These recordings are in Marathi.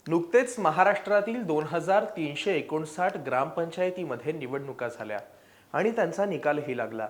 नुकतेच महाराष्ट्रातील 2359 ग्रामपंचायतीमध्ये निवडणुका झाल्या आणि त्यांचा निकालही लागला.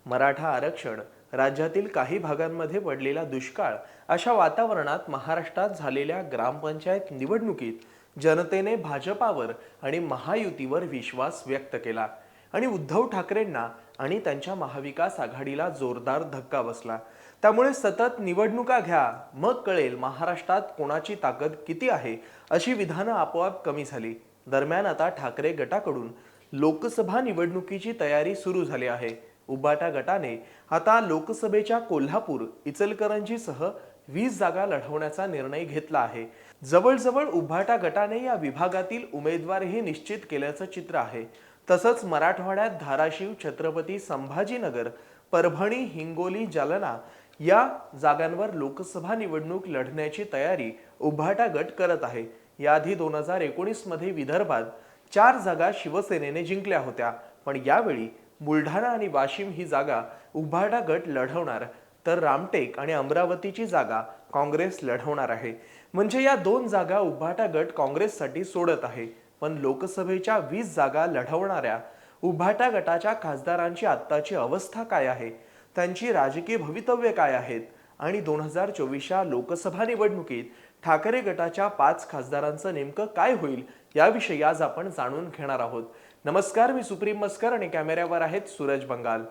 मराठा आरक्षण, राज्यातील काही भागांमध्ये पडलेला दुष्काळ अशा वातावरणात महाराष्ट्रात झालेल्या ग्रामपंचायत निवडणुकीत जनतेने भाजपावर आणि महायुतीवर विश्वास व्यक्त केला आणि उद्धव ठाकरेंना आणि त्यांच्या महाविकास आघाडीला जोरदार धक्का बसला. त्यामुळे सतत निवडणुका घ्या मग कळेल महाराष्ट्रात कोणाची ताकद किती आहे अशी विधानं आपोआप कमी झाली. दरम्यान आता ठाकरे गटाकडून लोकसभा निवडणुकीची तयारी सुरू झाली आहे. उबाटा गटाने आता लोकसभेच्या कोल्हापूर, इचलकरंजीसह 20 जागा लढवण्याचा निर्णय घेतला आहे. जवळजवळ उबाटा गटाने या विभागातील उमेदवारही निश्चित केल्याचं चित्र आहे. तसंच मराठवाड्यात धाराशिव, छत्रपती संभाजीनगर, परभणी, हिंगोली, जालना या जागांवर लोकसभा निवडणूक लढण्याची तयारी उभाटा गट करत आहे. याआधी 2019 मध्ये विदर्भात 4 जागा शिवसेनेने जिंकल्या होत्या, पण यावेळी बुलढाणा आणि वाशिम ही जागा उभाटा गट लढवणार, तर रामटेक आणि अमरावतीची जागा काँग्रेस लढवणार आहे. म्हणजे या 2 जागा उभाटा गट काँग्रेससाठी सोडत आहे. पण लोकसभेच्या 20 जागा लढवणाऱ्या उभाटा गटाच्या खासदारांची आत्ताची अवस्था काय आहे, त्यांची राजकीय भवितव्य काय आहेत आणि 2024च्या लोकसभा निवडणुकीत ठाकरे गटाच्या 5 खासदारांचं नेमकं काय होईल याविषयी आज आपण जाणून घेणार आहोत. नमस्कार, मी सुप्रीम मस्कर आणि कॅमेऱ्यावर आहेत सूरज बंगाल.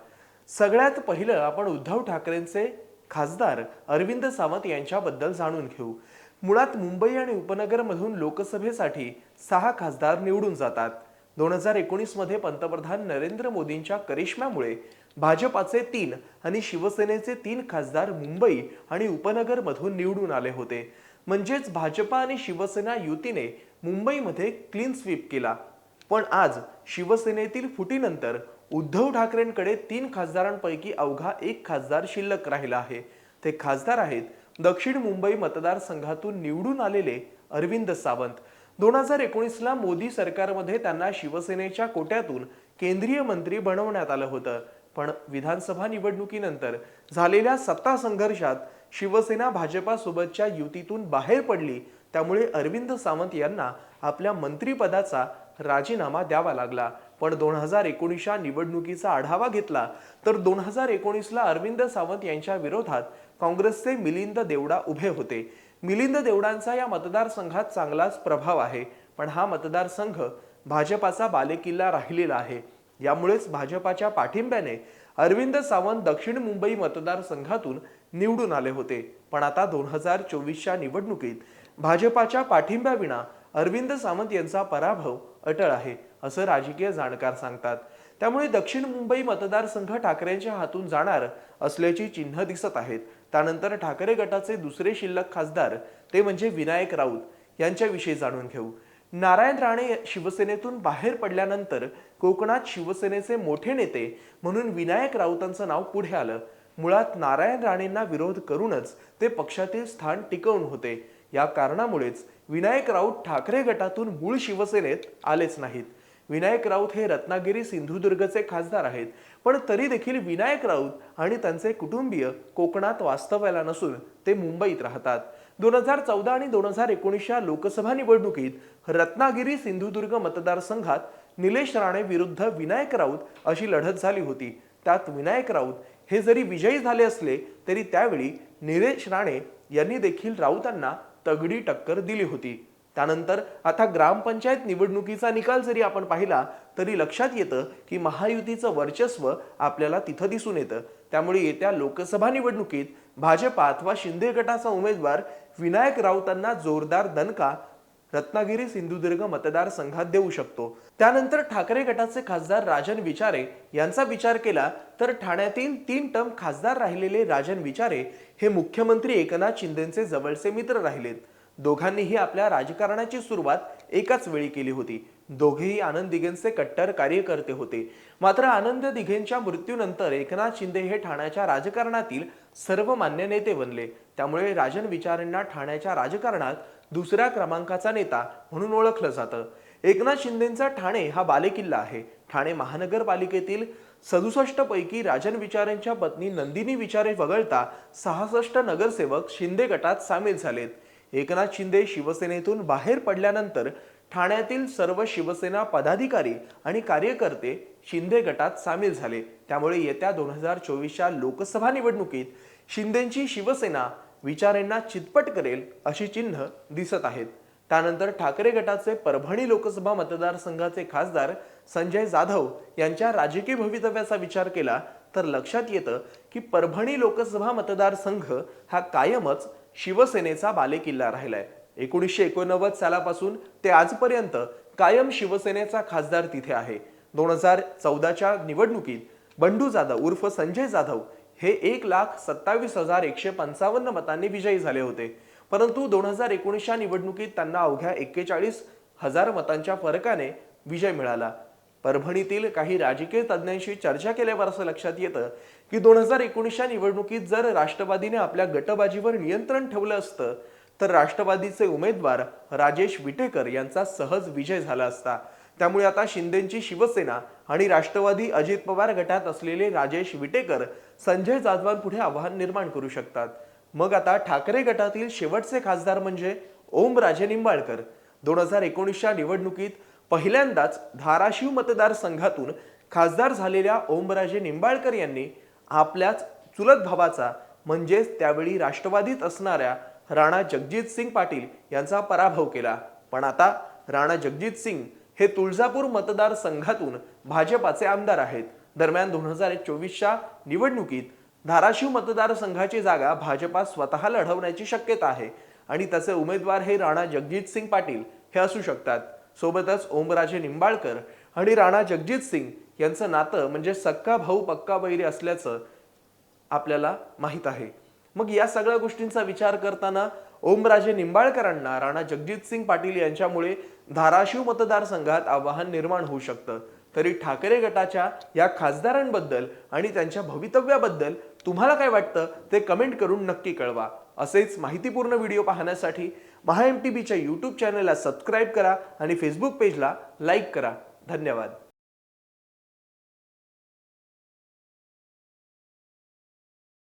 सगळ्यात पहिलं आपण उद्धव ठाकरेंचे खासदार अरविंद सावंत यांच्याबद्दल जाणून घेऊ. मुळात मुंबई आणि उपनगरमधून लोकसभेसाठी 6 खासदार निवडून जातात. 2019 मध्ये पंतप्रधान नरेंद्र मोदींच्या करिश्म्यामुळे भाजपाचे 3 आणि शिवसेनेचे 3 खासदार मुंबई आणि उपनगरमधून निवडून आले होते. म्हणजेच भाजपा आणि शिवसेना युतीने मुंबईमध्ये क्लीन स्वीप केला. पण आज शिवसेनेतील फुटीनंतर उद्धव ठाकरेंकडे 3 खासदारांपैकी अवघा 1 खासदार शिल्लक राहिला आहे. ते खासदार आहेत दक्षिण मुंबई मतदारसंघातून निवडून आलेले अरविंद सावंत. 2019ला मोदी सरकारमध्ये त्यांना शिवसेनेच्या कोट्यातून केंद्रीय मंत्री बनवण्यात आलं होतं. पण विधानसभा निवडणुकीनंतर झालेल्या सत्ता संघर्षात शिवसेना भाजपासोबतच्या युतीतून बाहेर पडली. त्यामुळे अरविंद सावंत यांना आपल्या मंत्रिपदाचा राजीनामा द्यावा लागला. पण 2019च्या निवडणुकीचा आढावा घेतला तर 2019ला अरविंद सावंत यांच्या विरोधात काँग्रेसचे मिलिंद देवडा उभे होते. मिलिंद देवडांचा या मतदारसंघात चांगलाच प्रभाव आहे, पण हा मतदारसंघ भाजपाचा बालेकिल्ला राहिलेला आहे. यामुळेच भाजपाच्या पाठिंब्याने अरविंद सावंत दक्षिण मुंबई मतदारसंघातून निवडून आले होते. पण आता 2024च्या निवडणुकीत भाजपाच्या पाठिंब्याविना अरविंद सावंत यांचा पराभव अटळ आहे, असं राजकीय जाणकार सांगतात. त्यामुळे दक्षिण मुंबई मतदारसंघ ठाकरेंच्या हातून जाणार असल्याची चिन्ह दिसत आहेत. त्यानंतर ठाकरे गटाचे दुसरे शिल्लक खासदार ते म्हणजे विनायक राऊत यांच्याविषयी जाणून घेऊ. नारायण राणे शिवसेनेतून बाहेर पडल्यानंतर कोकणात शिवसेनेचे मोठे नेते म्हणून विनायक राऊतांचं नाव पुढे आलं. मुळात नारायण राणेंना विरोध करूनच ते पक्षातील स्थान टिकवून होते. या कारणामुळेच विनायक राऊत ठाकरे गटातून मूळ शिवसेनेत आलेच नाहीत. विनायक राऊत हे रत्नागिरी, सिंधुदुर्गचे खासदार आहेत, पण तरी देखील विनायक राऊत आणि त्यांचे कुटुंबीय कोकणात वास्तव्याला नसून ते मुंबईत राहतात. 2014 आणि 2019च्या लोकसभा निवडणुकीत रत्नागिरी, सिंधुदुर्ग मतदारसंघात निलेश राणे विरुद्ध विनायक राऊत अशी लढत झाली होती. त्यात विनायक राऊत हे जरी विजयी झाले असले तरी त्यावेळी निलेश राणे यांनी देखील राऊतांना तगडी टक्कर दिली होती. त्यानंतर आता ग्रामपंचायत निवडणुकीचा निकाल जरी आपण पाहिला तरी लक्षात येतं की महायुतीचं वर्चस्व आपल्याला तिथं दिसून येतं. त्यामुळे येत्या लोकसभा निवडणुकीत भाजपा अथवा शिंदे गटाचा उमेदवार विनायक राऊतांना जोरदार दणका रत्नागिरी, सिंधुदुर्ग मतदारसंघात देऊ शकतो. त्यानंतर ठाकरे गटाचे खासदार राजन विचारे यांचा विचार केला तर ठाण्यातील 3 टर्म खासदार राहिलेले राजन विचारे हे मुख्यमंत्री एकनाथ शिंदेचे जवळचे मित्र राहिलेत. दोघांनीही आपल्या राजकारणाची सुरुवात एकाच वेळी केली होती. दोघेही आनंद दिघेंचे कट्टर कार्यकर्ते होते. मात्र आनंद दिघेंच्या मृत्यूनंतर एकनाथ शिंदे हे ठाण्याच्या राजकारणातील सर्वमान्य नेते बनले. त्यामुळे राजन विचारेंना ठाण्याच्या राजकारणात दुसऱ्या क्रमांकाचा नेता म्हणून ओळखलं जातं. एकनाथ शिंदेंचा ठाणे हा बालेकिल्ला आहे. ठाणे महानगरपालिकेतील 67 पैकी राजन विचारेंच्या पत्नी नंदिनी विचारे वगळता 66 नगरसेवक शिंदे गटात सामील झालेत. एकनाथ शिंदे शिवसेनेतून बाहेर पडल्यानंतर ठाण्यातील सर्व शिवसेना पदाधिकारी आणि कार्यकर्ते शिंदे गटात सामील झाले। त्यामुळे येत्या 2024च्या लोकसभा निवडणुकीत शिंदेंची शिवसेना विचारांना चितपट करेल अशी चिन्ह दिसत आहेत। त्यानंतर ठाकरे गटाचे परभणी लोकसभा मतदारसंघाचे खासदार संजय जाधव यांच्या राजकीय भवितव्याचा विचार केला तर लक्षात येतं की परभणी लोकसभा मतदारसंघ हा कायमच शिवसेनेचा बालेकिल्ला राहिलाय। 1989 सालापासून ते आजपर्यंत कायम शिवसेनेचा खासदार तिथे आहे। 2014च्या निवडणुकीत बंडू जाधव उर्फ संजय जाधव हे 1,27,155 मतांनी विजयी झाले होते, परंतु 2019च्या निवडणुकीत त्यांना अवघ्या 41,000 मतांच्या फरकाने विजय मिळाला। परभणीतील काही राजकीय तज्ञांशी चर्चा केल्यावर असं लक्षात येतं की 2019च्या निवडणुकीत जर राष्ट्रवादीने आपल्या गटबाजीवर नियंत्रण ठेवलं असतं तर राष्ट्रवादीचे उमेदवार राजेश विटेकर यांचा सहज विजय झाला असता। त्यामुळे आता शिंदेंची शिवसेना आणि राष्ट्रवादी अजित पवार गटात असलेले राजेश विटेकर संजय जाधवांपुढे आव्हान निर्माण करू शकतात। मग आता ठाकरे गटातील शेवटचे खासदार म्हणजे ओमराजे निंबाळकर। 2019च्या निवडणुकीत पहिल्यांदाच धाराशिव मतदारसंघातून खासदार झालेल्या ओमराजे निंबाळकर यांनी आपल्याच चुलत भावाचा म्हणजेच त्यावेळी राष्ट्रवादीत असणाऱ्या राणा जगजितसिंग पाटील यांचा पराभव केला। पण आता राणा जगजितसिंग हे तुळजापूर मतदारसंघातून भाजपाचे आमदार आहेत। दरम्यान 2024च्या निवडणुकीत धाराशिव मतदारसंघाची जागा भाजपा स्वतः लढवण्याची शक्यता आहे आणि त्याचे उमेदवार हे राणा जगजितसिंग पाटील हे असू शकतात। सोबतच ओमराजे निंबाळकर आणि राणा जगजितसिंग यांचं नातं म्हणजे सक्का भाऊ पक्का वैरी असल्याचं आपल्याला माहित आहे। मग या सगळ्या गोष्टींचा विचार करताना ओमराजे निंबाळकरांना राणा जगजितसिंग पाटील यांच्यामुळे धाराशिव मतदारसंघात आव्हान निर्माण होऊ शकतं। तरी ठाकरे गटाच्या या खासदारांबद्दल आणि त्यांच्या भवितव्याबद्दल तुम्हाला काय वाटतं ते कमेंट करून नक्की कळवा। असेच माहितीपूर्ण व्हिडिओ पाहण्यासाठी महाएमटीबीच्या YouTube चॅनलला सबस्क्राइब करा आणि फेसबुक पेजला लाईक करा। धन्यवाद।